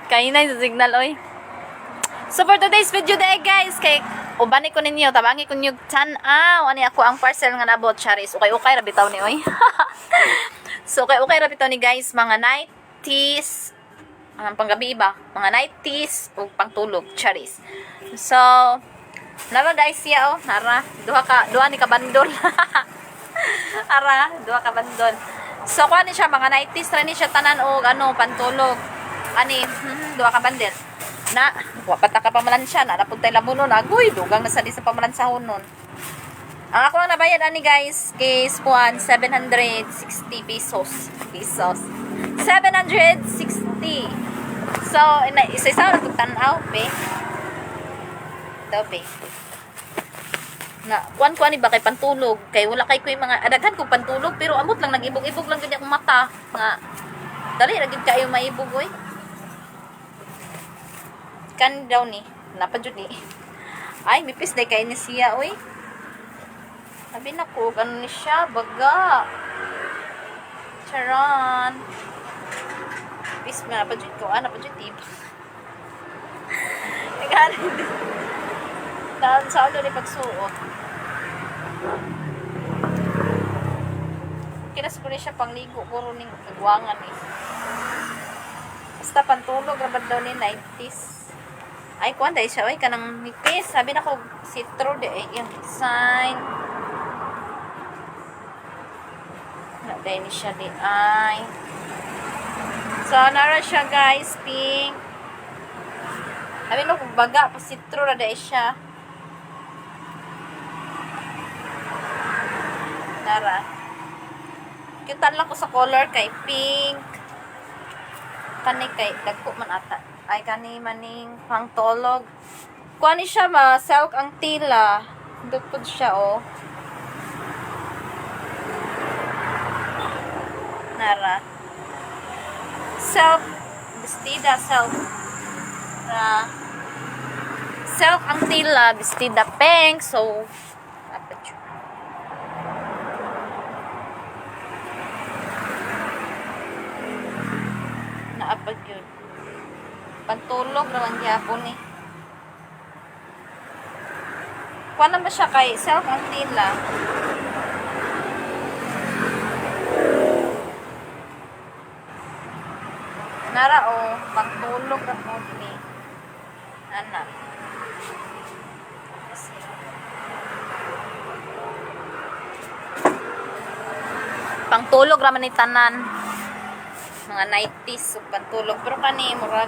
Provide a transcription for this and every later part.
Kain na sa signal, oy. So for today's video day guys, kay ubani ko ninyo, tabangi ko ninyo tan-aw. Ani ako ang parcel nga nabot, charis. Okay ra bitaw ni, oy. So okay ra bitaw ni guys, mga 90s. Ang panggabi ba? Mga 90s ug pangtulog, charis. So, nara guys siya, oh. Nara, duha ni kabandol. Ara, duha ka bandol. So, kuha ni siya, mga 90s ra ni siya tanan og ano, pantulog. Ani, duha ka bandel. Na, wapata ka pamalan siya, narapod tayo lamunon. Agoy, dugang nasa di sa pamalan sa hunon. Ang ako lang nabayad, ani guys, case 1, 760 pesos. 760. So, isa-isa lang itong tanaw, pe. Ito, pe. Na kuan ni ba kay pantulog kay wala kay ko yung mga adaghan ko pantulog pero amot lang nagibog-ibog lang gid akong mata nga dali ra gid kayo maibog oy kan daw ni napajud ni ay mipis day kay ni siya oy sabi na ko ano ni siya baga charan pis na napajud ko napajud tip nagana dahil sa ulo ni pagsuot. Kinas ko rin siya pangligo. Puro ning nagwangan eh. Basta pantulog. Rabad daw ni 90s. Ay, kuwan dahil siya. Ay, kanang nipis. Sabi na ko, citro de. Ay, yung design. Dahil ni siya di. Ay. So, nara siya guys. Pink. Sabi na kung baga. Pa citro na dahil siya. Nara. Cute lang ko sa color kay pink. Kani kay dagko man ata. Ay kani maning pangtolog. Kuani siya ma silk ang tila. Dupod siya oh. Nara. Silk bestida silk. Silk ang tila bestida pink so dapat siya. Naapag yun. Pantulog raman gyapon eh. Kuha na ba siya kay self ang tila? Nara o, pantulog raman ni. Anak. Pangtulog raman ni tanan. Mga 90s so pantulog pero kani murag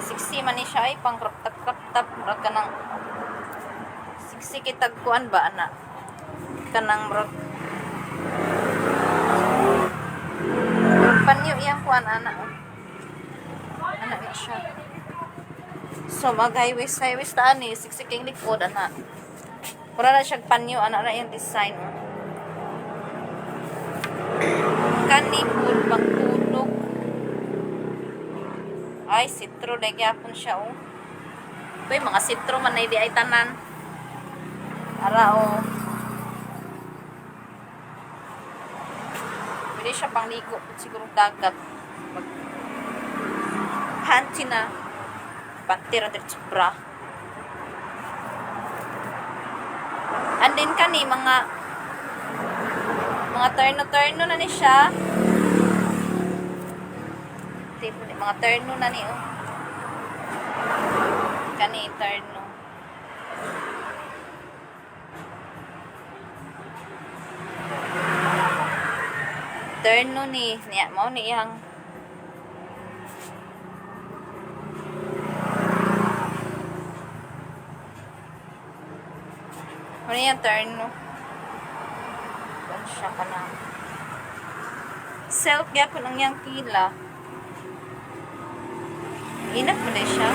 60 man ni siya ay pang crop top murag kanang 60 kitag kuan ba ana kanang murag panyo iyang kuan ana siya so mag highways taan ni 60 king likod ana mura na siya panyo ana na yung design kani full pagtulog ay sitro na gyapon siya oh uy mga sitro man na di ay tanan ara oh pwede siya pangligo siguro dagat panty na panty ra dito bra and then kani mga turno na ni siya. Tipo ni mga turno na ni oh. Kani turno. Turno ni niya mao ni iyang ano yung turno? Siya ka na self gyapon ang yang tila inap mo na siya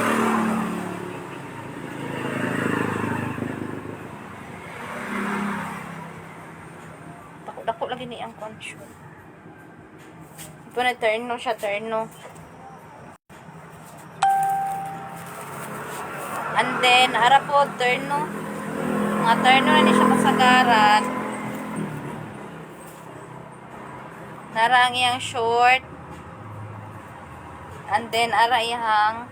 dako lagi ni ang consyo ito na turno siya turno and then ara po turno mga turno na ni siya kasagaran Nara ang iyang short. And then, ara iyang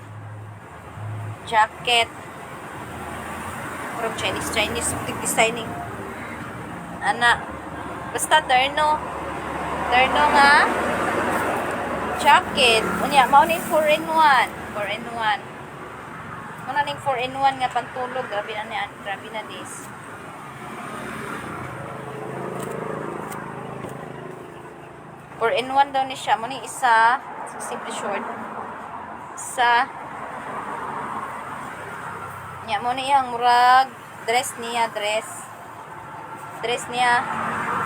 jacket. From Chinese designing. Ana. Basta terno. Terno nga. Jacket. Unya, maunin 4-in-1. 4-in-1. Muna ning 4-in-1 nga pantulog. Grabe na niyan. Grabe na this. Or in one daw ni siya. Muna isa. Simple short. Isa. Nya mo na iyang murag. Dress niya. Dress niya.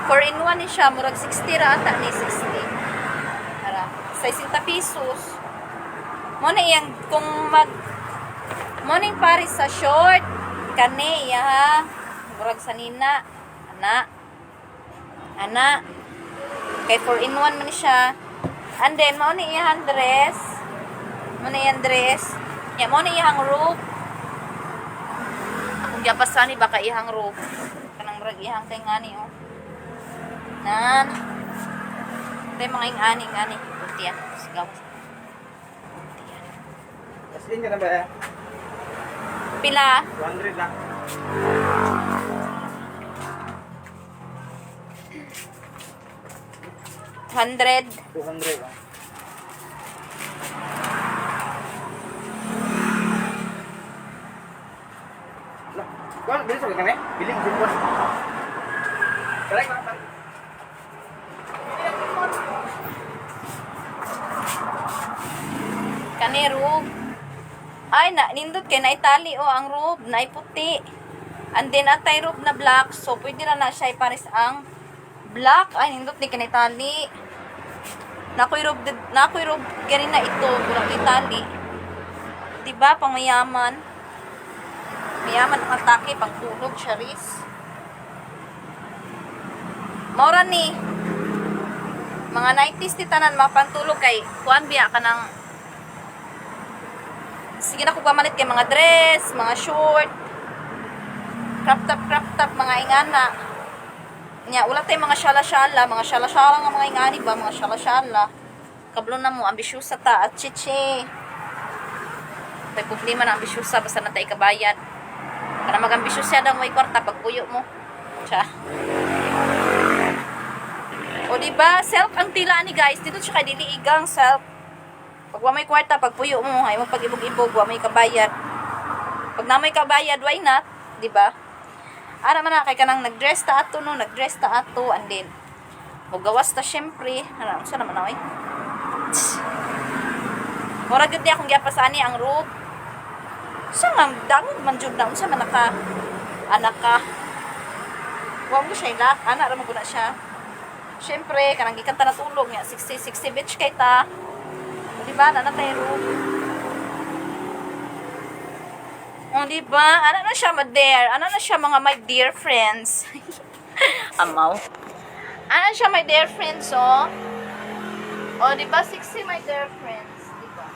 4-in-1 ni siya. Murag 60 ra ata ni 60. Para. 60 pesos. Muna iyang kung mag morning paris sa short. Kani iya ha. Murag sa nina. Ana. Kay 4-in-1 man siya. And then, mao ni iyang dress. Ya, mao ni iyang robe. Akong gyapasani baka iyang robe. Kanang murag iyang kay ngani oh. Nan. Tay mga ingani. Puti yan. Sigaw. Kasing ka na ba eh? Pila? 200 lang. 200. 200 lang. Lah, kuan bili sa kami? Biling jemput. Correct. Kani robe. Ay, nindot kay na itali o ang robe, na puti. And then atay robe na black, so pwede na siya ipares ang black. Ay, nindot ni kanitali. Nakoy robe gani na ito, bulang itali. Diba, pang mayaman. Mayaman ang atake, pang tulog, charis. Maura ni, mga 90s ti tanan, mga pantulog kay, kuan biya ka ng, sige na ko pamalit kay mga dress, mga short, crop top, mga ingana. Nya, wala tayong mga syala-syala nga mga ingani ba, mga syala-syala. Kablo na mo, ambisyosa ta, at chiche. Tay problema na ambisyosa, basta na tayo kabayad. Para mag-ambisyosa daw mo kwarta pag puyo mo. Tsa. O diba, self ang tila ni guys, dito siya kay diliigang self. Pag wa may kwarta, pag puyo mo, ay mo pag-ibog-ibog, wa may kabayad. Pag na may kabayad, why not? Diba? Ara man na kay kanang nagdress ta ato no, nagdress ta ato and then gawas ta syempre. Ano unsa naman oy? Mura gud niya kung gyapasani ang robe. Sa nga dangog man jud na unsa man naka anak ka. Wa mo siya ilak, ana ra mo guna siya. Syempre kanang gikan ta natulog niya 60 bitch kay ta. Di ba na tay robe? Oh, diba? Ano na siya, ano na siya, mga my dear friends. Amaw. Ano siya, my dear friends, oh. Oh, diba? 60, my dear friends. Diba?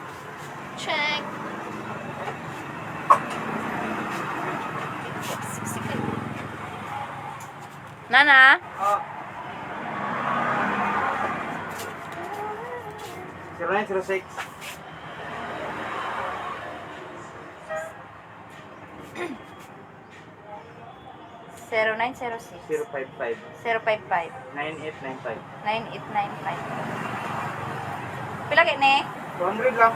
Check. 60. Nana? Oh. 0906. 0906 055 055 9895. 9895. Pila kay ni? 200 lang.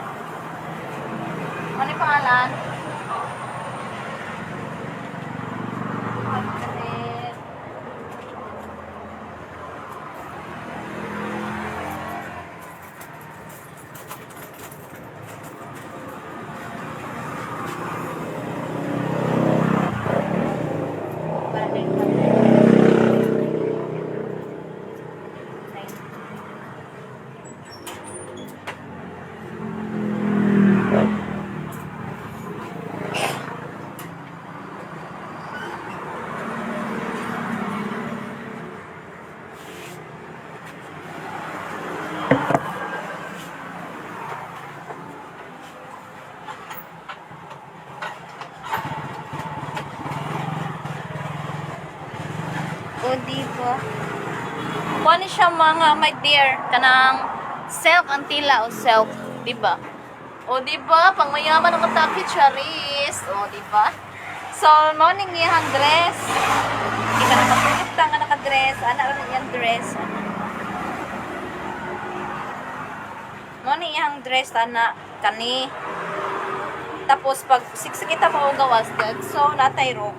Ano yung pangalan? O, diba? Kuha ni siya mga, my dear, kanang self ang tila o self, diba? O, diba? Pang mayaman ang atake, Charis. O, diba? So, morning niyang dress. Kita na matulog ta nga naka-dress. Ana rin niyang dress. Morning niyang dress, ana. Kani. Tapos, pag kita mo gawas, so, natay ro.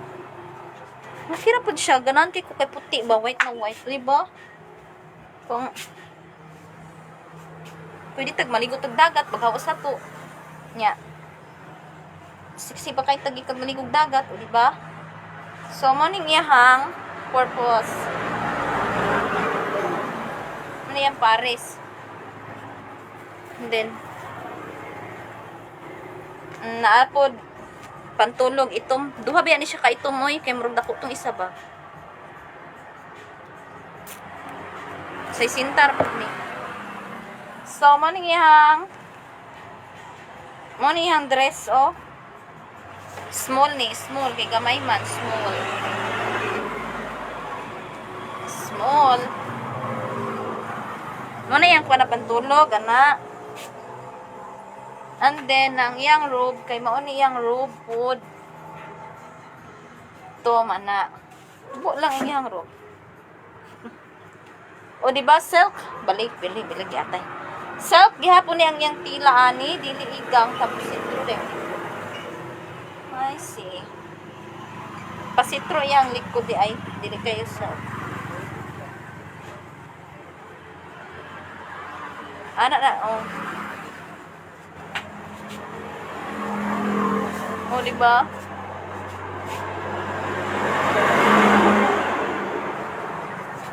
Makira po siya. Ganan kay ko kay puti ba? White na white. Diba? Kung pwede tag maligo tag dagat. Paghawas na to. Nya. Sexy pa kay tag ikag maligog dagat. O, diba? So, morning iyahang purpose. Ano yan, Paris? And then, naapod pantulog itom. Duha ba yan siya ka itom moy kay murag dako tong isa ba? Say sintar pud ni. So morning ihang dress oh. Small ni, small kay gamay man, small. Small. Muna yang kuha na pantulog ana. And then, ang iyang robe, kay mauni iyang robe, food. Ito, mana. Tubo lang ang iyang robe. O, diba, silk? Balik, bilig yatay. Silk, gihapon ni ang iyang tila, ani, dili igang, tapos sitro rin. I see. Pasitro iyang likod, di ay, dili kayo silk. Ana na, oh. O, diba?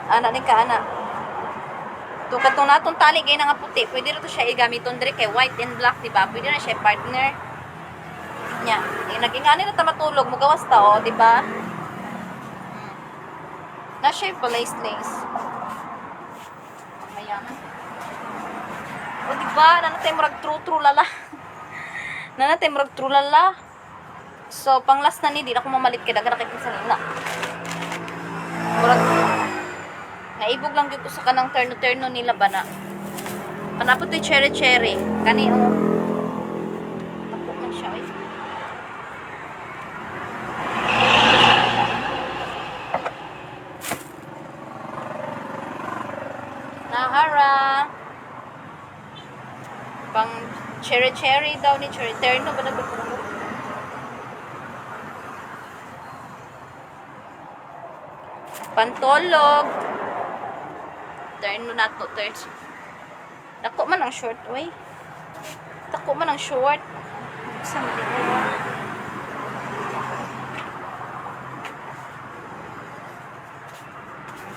Ana din ka, ana. Ito, katong natong tali kayo nga puti. Pwede rin ito siya igamiton diri kay white and black, diba? Pwede na siya partner. Nya. Naging ani na ta matulog. Mugawas ta, o, diba? Na siya yung lace. Mayaman. O, diba? Nanatay murag true lala. Nanatay murag true lala. So, pang last na ni, di na ko mamalit kay dagan nakikita sa nina. Murag, naibog lang dito sa kanang terno nila ba na. Panapot yung cherry. Kani, oh. Tapok man siya, eh. Nahara. Pang cherry daw ni cherry. Terno ba nagpapuro? Pantolog. Terno na to. Dako man ang short, oy. Dako man ang short. Saan mo dito?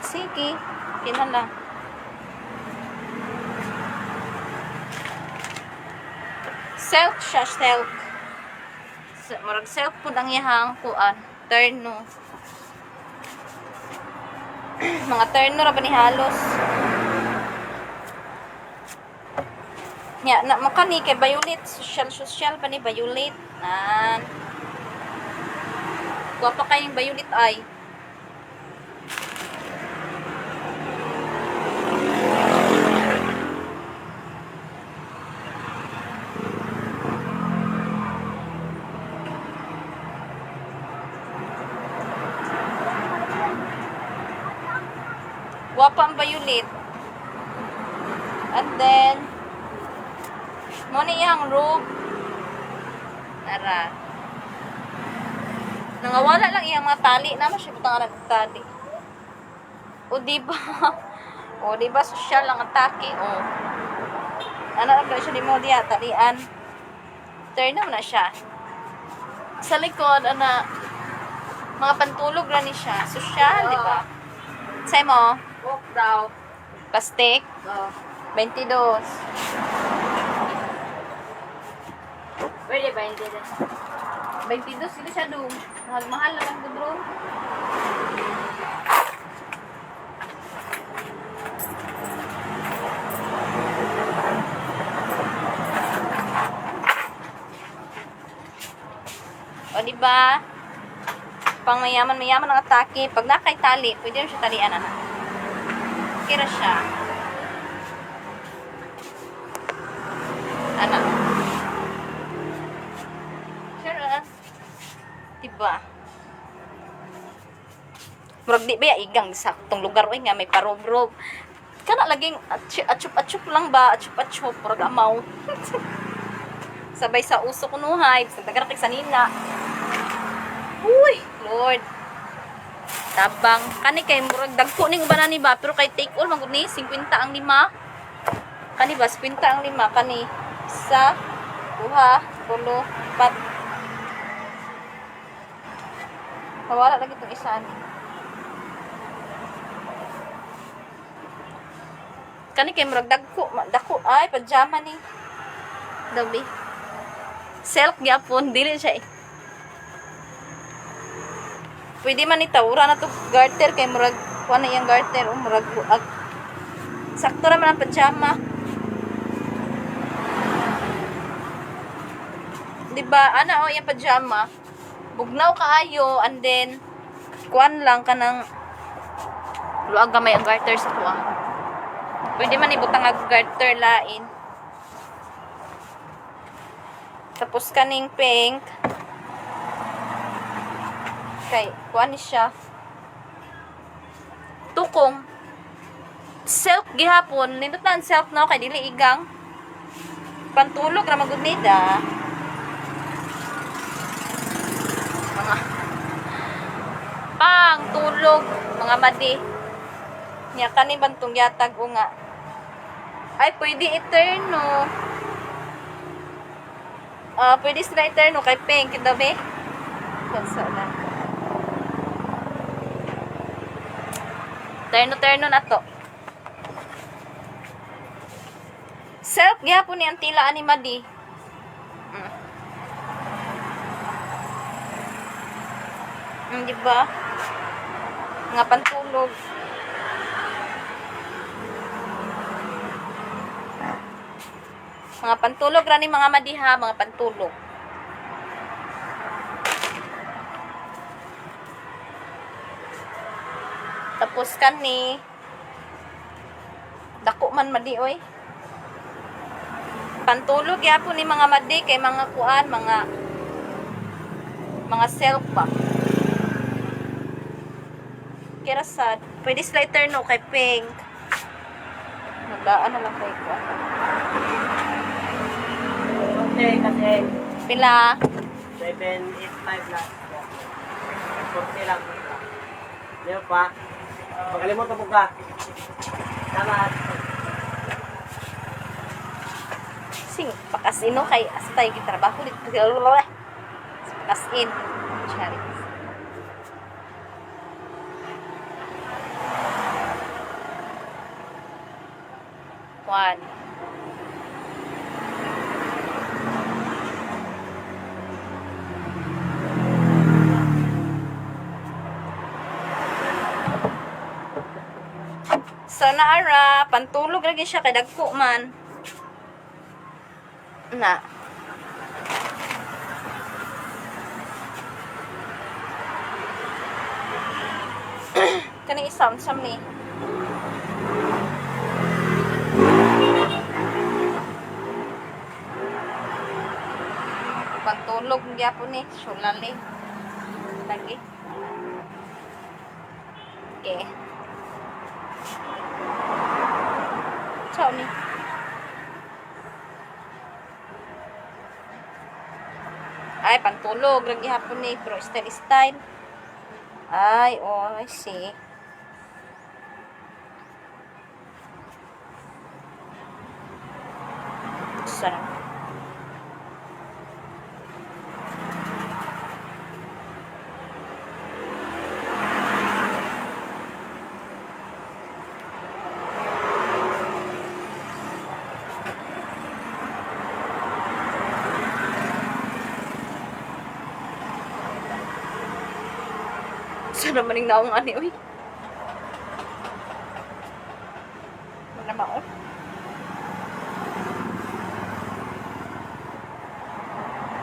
Sige. Kinala. Silk siya, silk. Marag silk po ang yahang kuan. Terno. Mga terno ra ba ni halos? Nya, na makani kay violet. Social pa ni violet. Guwapa kayong violet ay. Guwapa ang violet. And then, muna iyang robe. Tara. Nangawala lang iyang mga tali. Naman siya butang alam tali. O, diba? O, diba? Social lang ang taki. O. Ano lang siya di mo diya. Talian. Turn na siya. Sa likod, mga pantulog rin siya. Social, diba? Say mo? Walk daw. Plastic? 22. Pwede ba hindi na? 22 sila siya doon. Mahal lang ang bro. O, diba? Pang mayaman ang atake. Pag nakay tali, pwede rin siya talian, Kira siya. ba? Murag di ba igang sa tong lugar oy nga may parob-rob. Kana laging atsup-atsup lang ba? Atsup-atsup murag amaw. Sabay sa uso kunuhay, sa dagar kay sanina. Uy, Lord. Tabang kani kay murag dagko ning uban ni ba pero kay take all magud ni 50 ang 5. Kani ba 50 ang 5 kani sa 2, 3, 4. Wala lagi itong isa ani. Kani kay murag dako ay pajama ni. Dabi. Silk gyapon dili siya eh. Pwede man itawura na to garter kay murag kuha na iyang garter o murag buag. Sakto naman ang pajama. Diba, ana o yung pajama. Bugnaw kaayo and then kuan lang kanang luag gamay ang garter sa kuha. Pwede man ibutang ang garter lain. Tapos kaning pink kay kuan ni siya tukong silk gihapon nindot na ang silk no kay dili igang pantulog ra magud nida mga pang tulog mga madi nya kani bantong yatag o nga ay pwede eterno pwede sila eterno kay pink dabe sa lang terno na to. Self gyapon ni ang tila ani madi. Di ba? Nga pantulog. Mga pantulog ra ni mga madiha, mga pantulog. Tapos kani dako man madi oy. Pantulog yapon ni mga madi kay mga kuan, mga self ba. Kira sad, pwede sila eterno kay pink. Nagdaan na lang kay kuan. Okay, kasi Pila? 785 lang. 40 lang. Di pa? Pagkalimutan po ka. Salamat. Sing, pakasino kay astay gitrabaho dito. Pakasin. Charis. One. So naara, pantulog lagi siya kay dagko man. Na. Kani isam-sam ni. Pantulog gyapon ni, sulali. Lagi. Okay. Ciao ni. Ay, pantulog. Lagi hapon ni. Pero style. Ay, oh, I see. Sarap. Saan naman yung naong ani, uy? Ano naman, oh?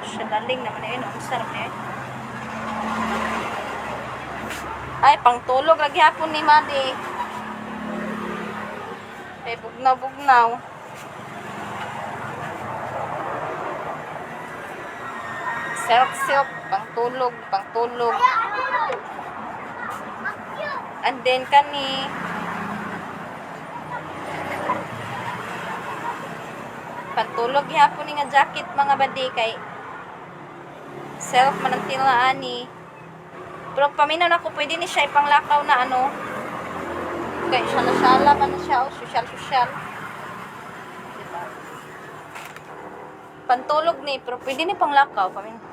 Siya naling naman na yun. Ang sarap na yun. Ay, pang tulog. Lagi hapon ni Madi. Ay, bugnaw. Silk, pangtulog, pangtulog. And then kani pantulog gihapon ni nga jacket mga badi kay self man ang tilaan. Pero paminaw na ko pwede ni siya ipanglakaw na ano. Kay siya na sala man na siya o social. Diba? Pantulog ni pero pwede ni panglakaw paminaw.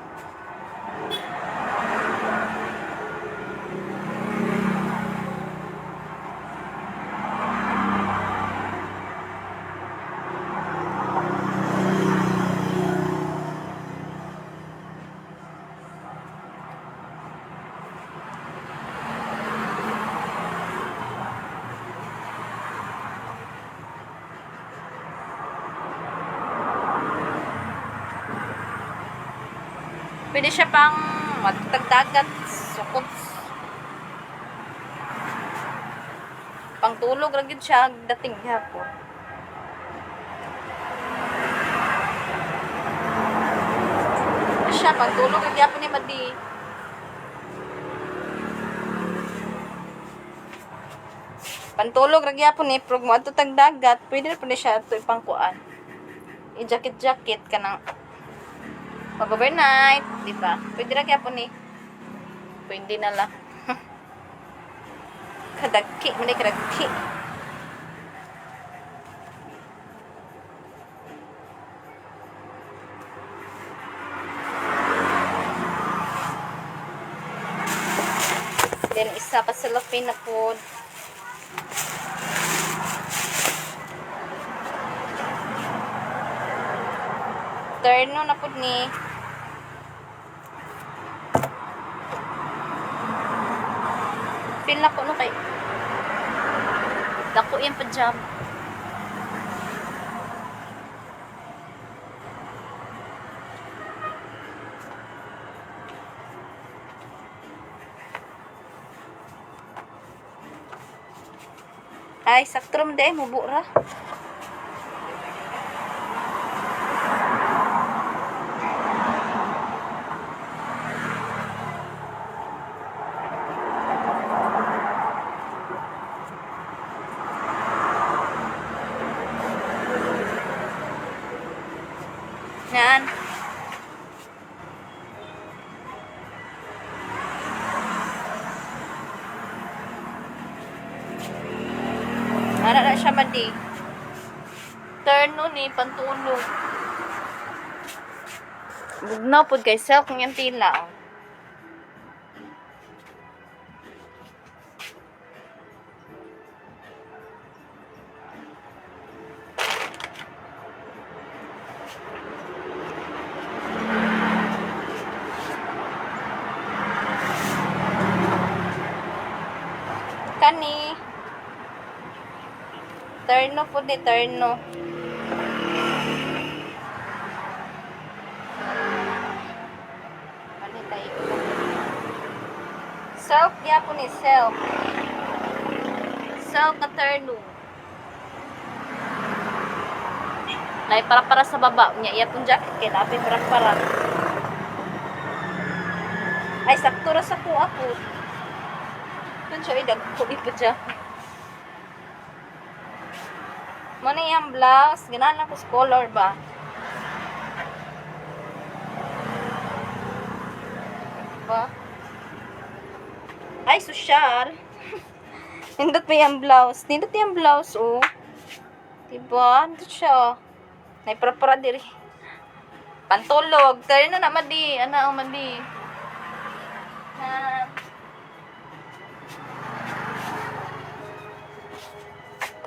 Pwede siya pang magtagdagat, sukot. Pangtulog ra gyud siya dating gihapon. Siya pangtulog ra gyapon ni Madi. Pantulog ra gyapon ni prog mo adto tagdagat, pwede na pud siya adto ipangkuan. I-jacket kanang mag-overnight, di ba? Pwede na kaya po ni. Pwede na lang. Kadagki, mali kadagki. Then, isa pa sa lapin na po. Terno na po ni. Feel na po no kay dako yung pajama. Ay, saktrom de, mubura. Yan. Ara na siya madi. Turno ni pantulog. Bugnaw pud kay self kung yung tila. Kani terno po di terno. Ano tayo? Self ya po ni self. Self na terno. Nay para sa baba niya iya pong jacket kay napin para. Ay sakto ra sa ko ako. Dun siya idag ko ipod siya. Muna yung blouse. Ganahan ko color ba? Diba? Ay, social. Nindot pa yung blouse. Nindot yung blouse, oh. Diba? Nindot siya. Naipara-para diri. Pantulog. Tari na madi. Ano ang madi?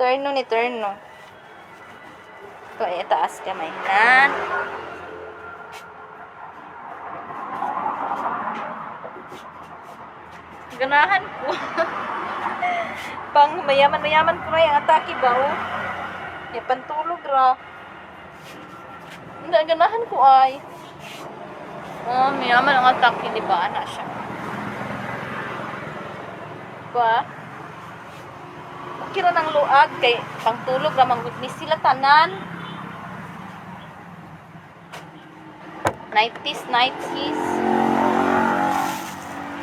Turno ni turno. Ito ay taas kamay. Nan. Ganahan ko. Pang mayaman ko na yung atake ba, oh. Yung pantulog ra. Hindi, ganahan ko ay. Oh, mayaman ang atake, di ba? Ana siya. Diba? Kira ng luag kay pangtulog ra manggod ni sila tanan. 90s, 90s.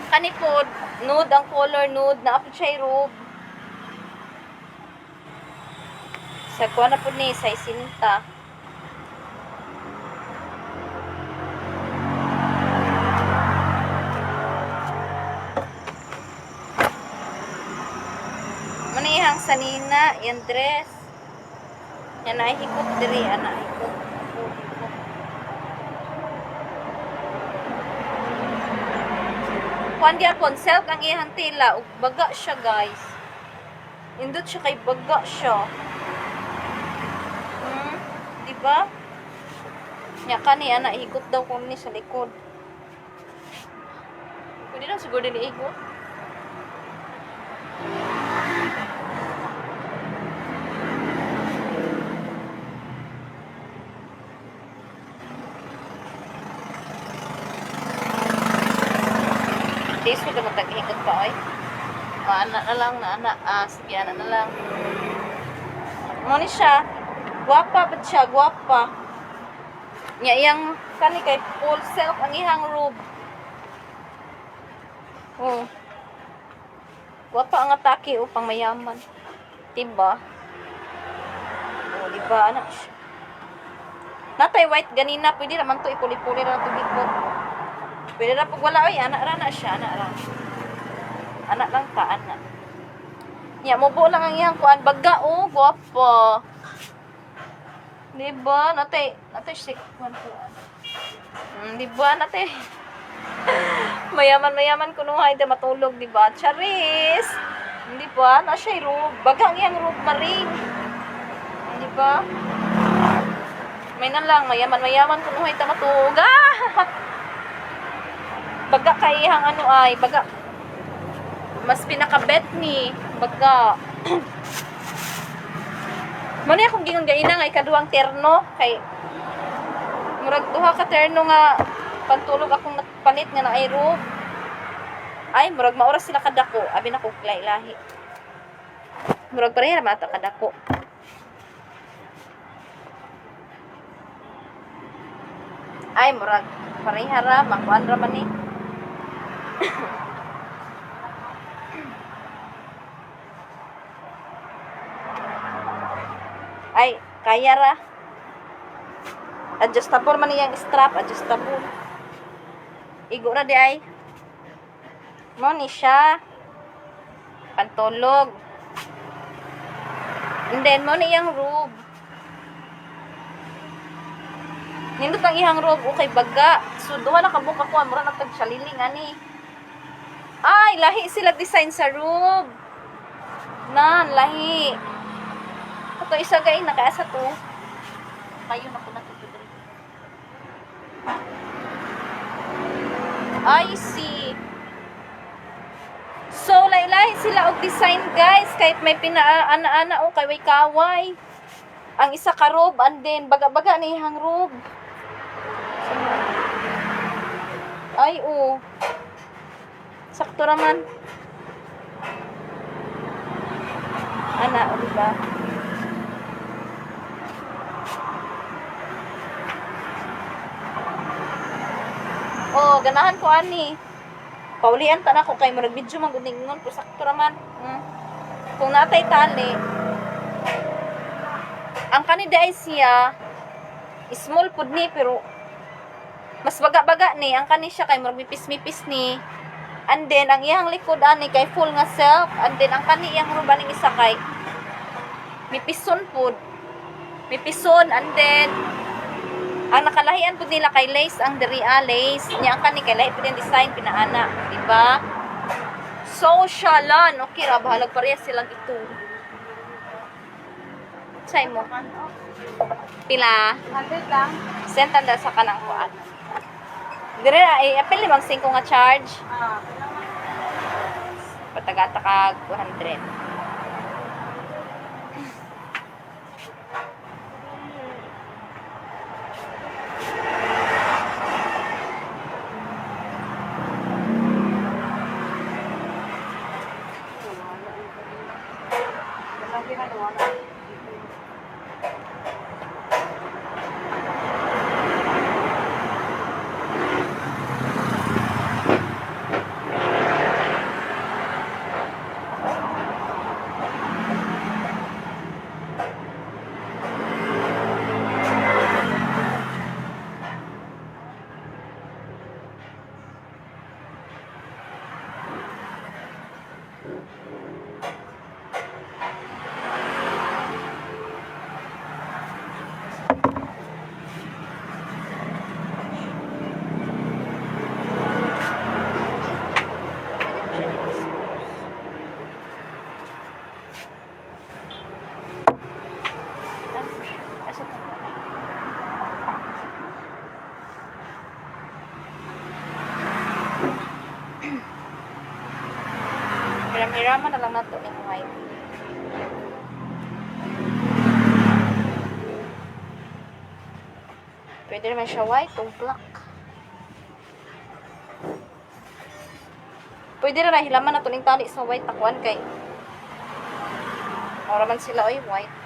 Kani po, nude ang color, nude. Naapod siya robe. Sa kuha na po ni, sa isinta. Manihang sanina, yung dress. Yan na, hikot diri, ana, hikot. Kuan di apon, silk ang iyang tila, ug baga siya guys. Indot siya kay baga siya. Diba? Nya kani ana higot daw ko ni sa likod. Pwede na siguro din iigot. Days ko naman tag-higot pa ay. Anak na lang, na anak. Sige, anak na lang. Ano ni siya? Guwapa ba siya? Guwapa. Nya iyang kani kay full self ang ihang robe. Oh. Guwapa ang atake upang mayaman. Diba? Oh, diba? Anak siya. Natay white ganina. Pwede naman to ipuli-puli na tubig ko. Pwede na pag wala, oy, anak ra na siya, anak ra. Anak lang ka, anak. Nya, mubo lang ang iyang kuan, baga, oh, guwapo. Diba? Natay siya, kuan kuan. Diba, natay. Mayaman kuno hay, matulog, diba? Charis! Diba? Na siya, robe. Baga ang iyang robe, maring. Diba? May na lang, mayaman kuno hay, matulog. Baga kay ihang ano ay, baga mas pinakabet ni baga. Mano akong gingon gaina nga ikaduhang terno kay murag duha ka terno nga pantulog akong palit nga naay robe. Ay murag maoras sila kadako, abi na ko lahi-lahi. Murag pareha mata kadako. Ay murag pareha ra makuan ra man ni. Ay, kaya ra. Adjustable man iyang strap, adjustable. Igo ra di ay. Mo ni siya. Pantulog. And then mo ni iyang robe. Nindot ang ihang robe okay baga. So duha na kabuka ko mura nagtag saliling ani. Ay, lahi sila design sa robe. Nan, lahi. Ito isa gay nakaasa to. Kayo na po natutudin. I see. So, lahi sila og design guys. Kahit may pinaana-ana o kay kaway. Ang isa ka robe and then baga-baga na ihang robe. Ay, oh. Sakto naman. Ana, o diba? Oh, ganahan ko ani. Paulian ta na ko kay murag video man gudingon ko sakto naman. Kung natay tali. Ang kanida ay siya small pud ni pero mas baga-baga ni ang kani siya kay murag mipis-mipis ni. And then ang iyang likod ani kay full nga self and then ang kani iyang ruba ning isa kay mipison pud. Mipison and then ang nakalahian pud nila kay lace ang diri lace nya ang kani kay lahi pud yung design pinaana, di ba? Socialan, okay ra bahalag parehas sila ito. Say mo. Pila? 100 lang. Sentanda sa kanang kuan. Dire ay apil 5 nga charge. Patagata-kag 200. Hiram-hiraman na lang nato ng white. Pwede naman siya white o black. Pwede na hilaman na tuling tali sa white takuan kay. Ora man sila oy white.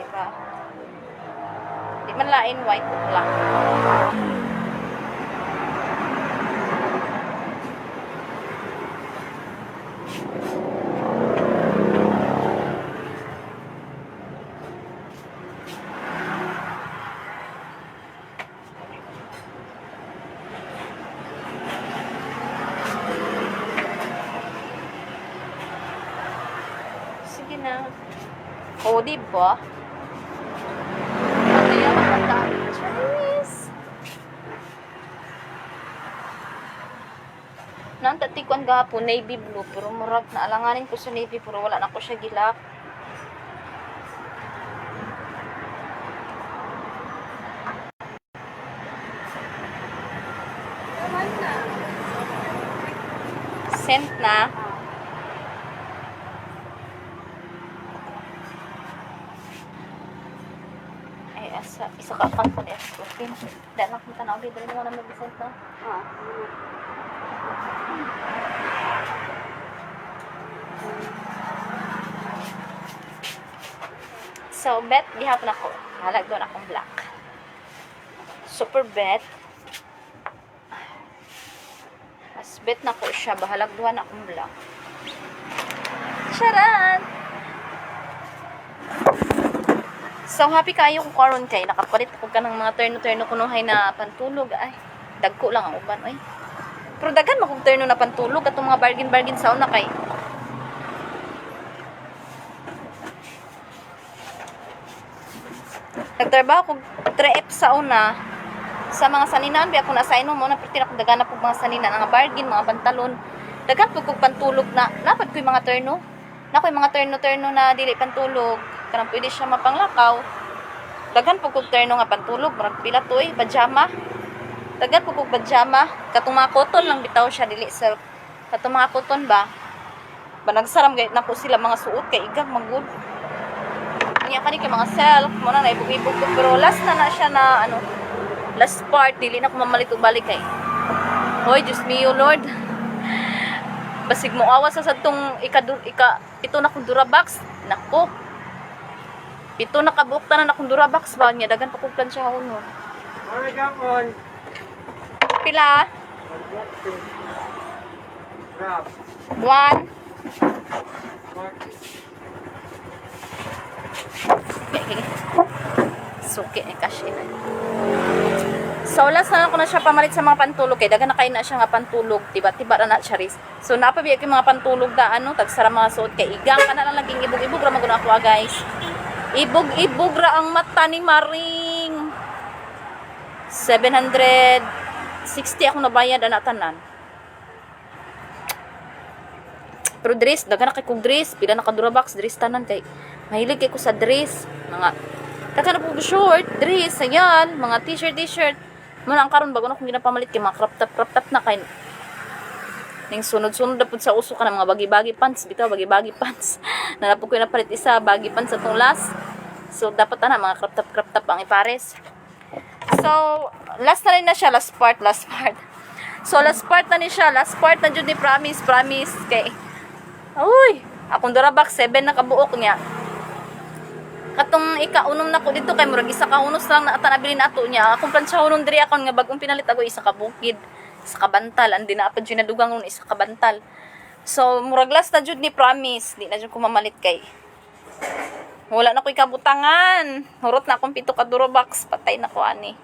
Di ba? Di man lain white o black. Sige na. O, diba? Kaya maganda. Chinese. Nantatikon gahapon, navy blue. Pero murag na alanganin ko sa navy. Pero wala na ko siya gilak. Scent na. Isa ka account ko niya. Okay. Dahil nakita na ulit. Dahil naman na mag-decide na. So, bet, gihapon ako. Halag doon akong black. Super bet. Mas bet na ko siya. Bahalag doon akong black. Charan! So, happy kayo kung karon kay nakapalit ako ka ng mga terno-terno kunuhay na pantulog. Ay, dagko lang ang uban. Ay. Pero dagan makong terno na pantulog at mga bargain-bargain sa una kay. Nagtrabaho ko 3F sa una. Sa mga saninaan, biya ako na-assign mo na pertin ako dagan na po mga saninaan. Mga bargain, mga pantalon. Dagan po kong pantulog na. Napad ko yung mga terno. Na ko yung mga terno-terno na dili pantulog. Kanang pwede siya mapanglakaw. Dagan po kong terno nga pantulog. Marag pila to eh. Pajama. Dagan po kong pajama. Katong mga cotton lang bitaw siya. Dili silk. Katong mga cotton ba? Banagsaram gayit na po sila mga suot. Kay igag magud. Niya kani kay mga silk. Muna na ibug-ibug ko. Pero last na siya na ano. Last part. Dili na ko mamalit o balik kay. Hoy, Diyos mio Lord. Basig mo awas sa tong ito na kong Durabox. Nako. Ito nakabuok na akong Durabox ba niya. Dagan pa kong plansya ako no. Pila? 1. Suki ni cash in. So last na ako na siya pamalit sa mga pantulog kay dagan na kayo na siya nga pantulog. Tiba-tiba na na siya ris. So napabiya ko yung mga pantulog da ano. Tagsara mga suot kay igang ka na lang laging ibog-ibog ra maguna ako guys. Ibog-ibog ra ang mata ni Maring. 760 ako nabayad ana tanan. Pero dress, dagan na kay kong dress, pila na ka Durabox dress tanan kay mahilig kay ko sa dress. Mga dagan na po short, dress, ayan, mga t-shirt. Muna ang karon bago na kong ginapamalit kay mga crop top na kay ning sunod-sunod na po sa uso ka ng mga bagi-bagi pants. Bitaw, bagi-bagi pants. Nalapog ko yung napalit isa, bagi pants sa itong last. So, dapat na mga crop top ang ipares. So, last na rin na siya. Last part. So, last part na ni siya. Last part na dyan ni promise. Kay, uy, akong Durabox 7 na kabuok niya. Katong ika-unom na ko dito, kay murag isa ka unos lang na atanabili na ato niya. Akong plansya unom diri akong nga bagong pinalit ako isa ka bukid. Isa ka bantal, andi na apad yun nadugang nun, isa ka bantal. So, murag last na jud ni promise, di na jud ko mamalit kay. Wala na ko'y kabutangan. Hurot na akong 7 ka Durabox, patay na ko ani.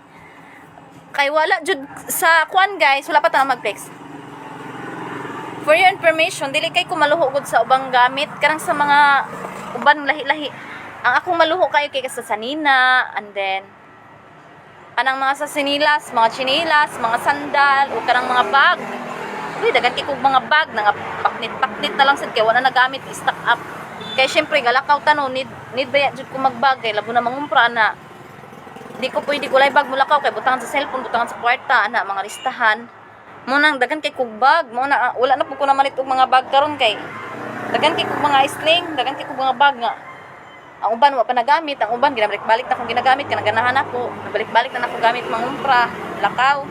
Kay wala jud sa kuan guys, wala pa ta mag-flex. For your information, dili kay ko maluho gud sa ubang gamit, karang sa mga uban lahi-lahi. Ang akong maluho kayo kay sa sanina, and then kanang mga sa sinilas, mga chinilas, mga sandal, o kanang mga bag. Uy, dagan kay kong mga bag, nga paknit na lang sad kay wala na gamit, stock up. Kaya syempre, galakaw tanong, need ba yan ko magbag, kay labo na mangumpra na. Di ko pwede gulay bag mulakaw, kay butangan sa cellphone, butangan sa kwarta, na, mga listahan. mo nang dagan kay kog bag, mo na wala na pud ko na malit og mga bag karon kay dagan kay kog mga sling, dagan kay kog mga bag nga. Ang uban wa pa nagamit, ang uban ginabalik-balik na akong ginagamit kanang ganahan ako. Nabalik-balik na ako gamit mangumpra, lakaw.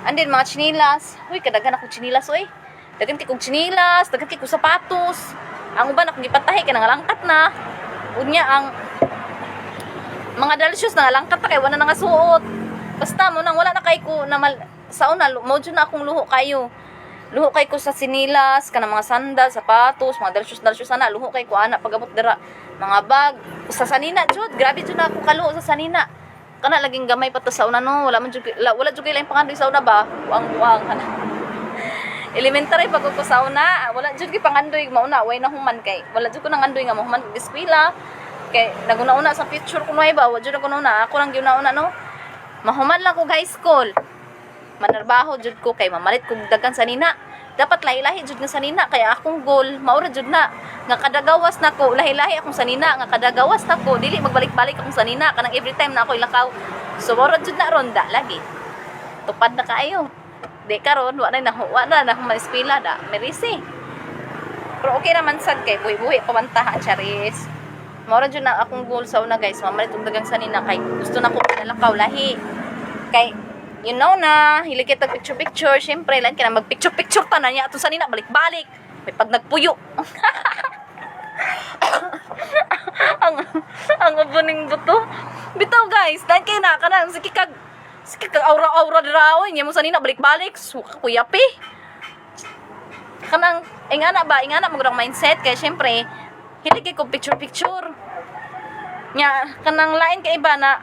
And then mga chinilas. Uy, kadagan ako chinilas oy. Dagan kay kog chinilas, dagan kay kog sapatos. Ang uban ako gipatahi kanang langkat na. Unya ang mga dalsyos na langkat na kay wala na nga suot. Basta mo nang wala na kay ko na sa una mo jud na akong luho kayo. Luho kay ko sa sinilas, kanang mga sandal, sapatos, mga dalsyos ana, luho kay ko ana pagabot dira. Mga bag sa sanina jud, grabe jud na ako kaluho sa sanina. Kana laging gamay pa to sa una no, wala jud kay lain pangandoy sa una ba? Buang kana. Elementary pag ko sa una, wala jud kay pangandoy mauna, way na human kay. Wala jud ko nang andoy nga mo human og eskwela. Kay naguna-una sa picture ko may ba, wala jud ako una, ako lang gyud-una no. Mahuman lang ko high school. Manarbaho jud ko kay mamalit kog daghan sa nina. Dapat lahi-lahi jud nga sa nina kaya akong goal maura jud na nga kadagawas nako lahi-lahi akong sa nina nga kadagawas nako dili magbalik-balik akong sa nina kanang every time na ako ilakaw. So maura jud na ronda lagi. Tupad na kaayo. Di karon wa na ma-eskwela da. Merisi. Pero okay naman sad kay buhi-buhi pamantaha charis. Maura jud na akong goal sa una guys, mamalit og dagang sa nina kay gusto nako pinalakaw lahi. Kay you know na, hiligit ang picture-picture. Siyempre, lang ka na mag-picture-picture ta na niya. Ato sa nina, balik-balik. May pag nagpuyo. ang abaning buto. Bitaw guys, lang kayo na, kanang sikikag aura-aura diraoy. Niya mo sa nina, balik-balik. Suka kuyapi. Kanang, ingana magandang mindset. Kaya siyempre, hiligit ko picture-picture. Nya, kanang lain ka iba na,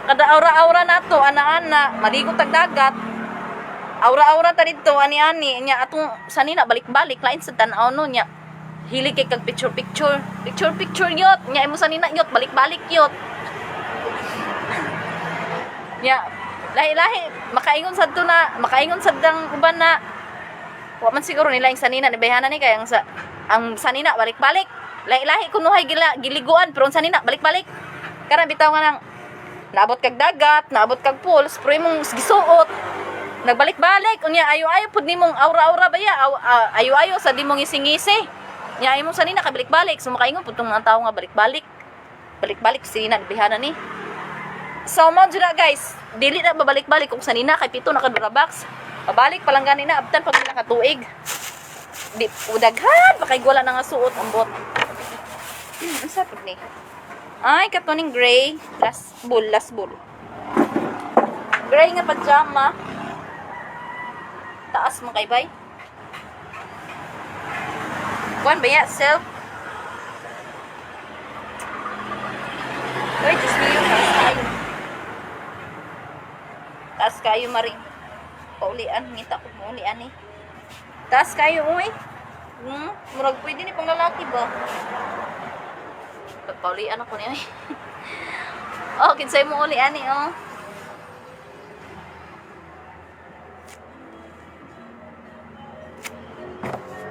kada aura-aura na to, ana-ana, maligo tagdagat. Aura-aura ta dito, ani-ani, nya atong sanina balik-balik lain sa tan-aw no nya. Hilig kay kag picture-picture. Picture-picture yot, nya imo sanina yot, balik-balik yot. Nya, lahi-lahi makaingon sad to na, makaingon sad dang uban na. Wa man siguro nila ing sanina ni bayhana ni kay ang sanina balik-balik. Lahi-lahi kunuhay giliguan, pero ang sanina balik-balik. Karon bitaw nga nang naabot kag dagat, naabot kag pools, pero imong gisuot. Nagbalik-balik, unya ayo-ayo pud nimong aura-aura baya, ayo-ayo sa dimong ising-isi. Nya imong sanina ka balik-balik, so makaingon pud tong mga tawo nga balik-balik. Balik-balik sina bihana ni. So mo jud na guys, dili na babalik-balik kung sanina kay pito na ka Durabox. Pabalik pa lang gani na abtan pag nakatuig. Di udaghan, bakay wala na nga suot ang bot. Unsa pud ni? Ay, katuning gray. Last bull. Gray nga pajama. Taas mo kay bay. Kuan ba ya? Self. Uy, just million. Taas kayo, Maring. Paulian. Ngita ko paulian eh. Taas kayo, uy. Murag pwede ni pang lalaki ba? Paulian ako niya. Oh, kinsay mo uli ani oh.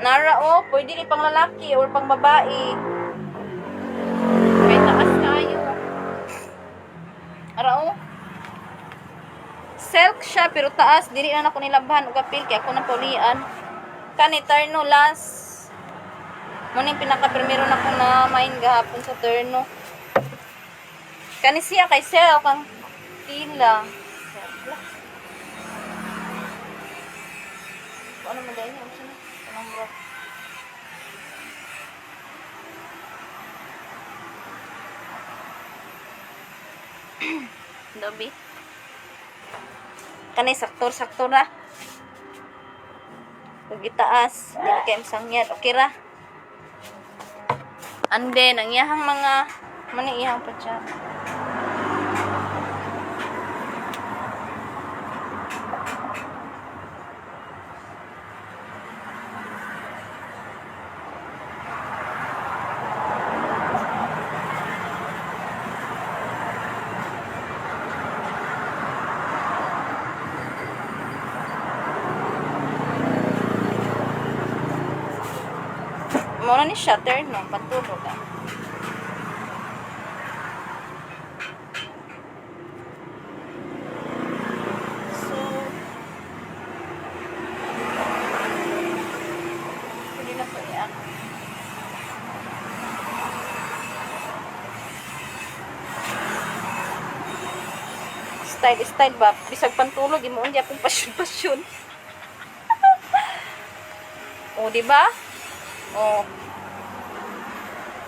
Nara oh, pwede ni pang lalaki or pang babae. May taas kayo. Ara oh. Silk siya pero taas, dili na ako nilabhan og apil kay ako nang paulian. Kani terno last. Muning pinaka-primero na ko na main gahapon sa terno. Kani siya kay sel kang tila. Ano mo dahil? Ano siya? Anong bro? Dobi. Kani saktor na. Pag itaas, dili kay sangyad. Okay ra. And then, ang iyahang mga iyahang pajama. Muna ni shutter, no? Pantulog ah. So, style ba? Bisag pantulog, imo unya akong pasyon. O, di ba? O.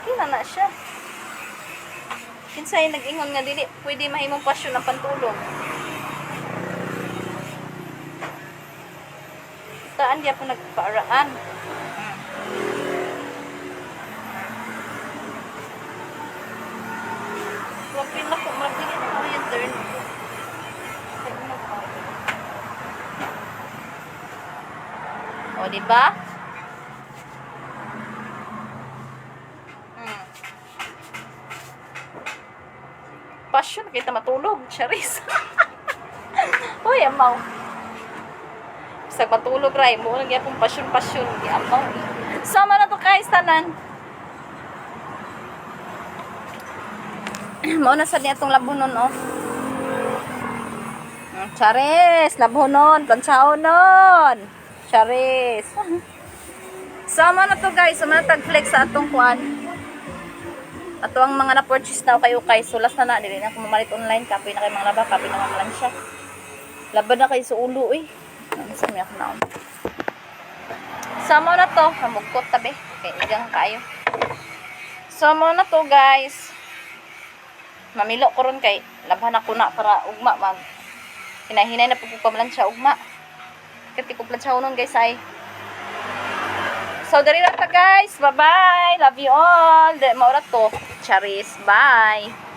Kina na siya. Kinsay nag-ingon nga dili pwede mahimong pasyon ang pantulog. Taan di ako nagpaaraan. Wag pila ko magdili na ako yung turn. O, di ba? Passion, kita matulog. Charis. Uy, amaw. Bisag matulog, Ray. Mo lagi akong passion. Di amaw. Sama na to, guys, tanan. Mao na sa niya itong labunon, oh. Charis, labunon, planchaonon. Charis. Sama na to, guys. Sama na tag-flex sa atong kuan. Ato ang mga na-purchase na kayo kay sulas na dili na ako mamalit online kapoy na kay mga laba kapoy na mga siya. Laban na kay sa ulo sa miyak na. Samo na to, hamugkot tabi. Okay, igang kayo. Samo na to, guys. Mamilo ko ron kay labhan ako na para ugma mag hinahinay na pagkukamlan siya ugma. Kati ko plan siya unon, guys ay. So, dari lang ta, guys. Bye-bye. Love you all. Maura to. Charis. Bye.